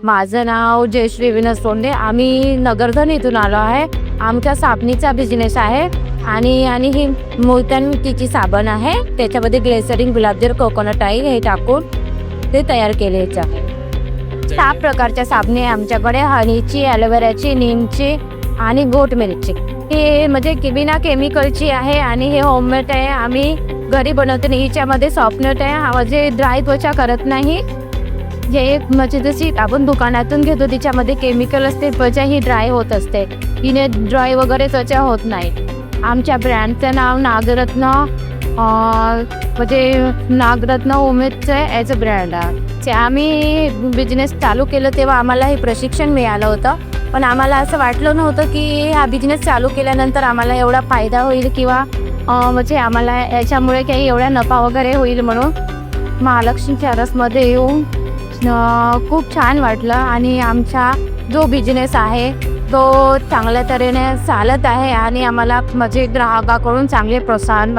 माझं नाव जयश्री विनोद सोंडे. आम्ही नगरधन इथून आलो आहे. आमचा साबणीचा बिझनेस आहे आणि ही मुलतानी मिट्टीची साबण आहे. त्याच्यामध्ये ग्लिसरीन, गुलाबजल, कोकोनट ऑइल हे टाकून ते तयार केलेचं आहे. 6 प्रकारच्या साबणे आहे आमच्याकडे. हनीची, ॲलोवेराची, नीमची आणि गोट मिरची. हे म्हणजे बिना केमिकलची आहे आणि हे होममेड आहे. आम्ही घरी बनवतो. हिच्यामध्ये सॉफ्टनेट आहे, म्हणजे ड्राय त्वचा करत नाही. हे म्हणजे जशी आपण दुकानातून घेतो तिच्यामध्ये केमिकल असते, त्वचा ही ड्राय होत असते. हिने ड्राय वगैरे त्वचा होत नाही. आमच्या ब्रँडचं नाव नागरत्न, म्हणजे नागरत्न उमेदचं ॲज अ ब्रँड आहे. आम्ही बिझनेस चालू केलं तेव्हा आम्हाला हे प्रशिक्षण मिळालं होतं, पण आम्हाला असं वाटलं नव्हतं की हा बिझनेस चालू केल्यानंतर आम्हाला एवढा फायदा होईल किंवा म्हणजे आम्हाला याच्यामुळे काही एवढा नफा वगैरे होईल म्हणून. महालक्ष्मी टेरेसमध्ये येऊन खूप छान वाटलं आणि आमचा जो बिझनेस आहे तो चांगल्या तऱ्हेने चालत आहे आणि आम्हाला म्हणजे ग्राहकाकडून चांगले प्रोत्साहन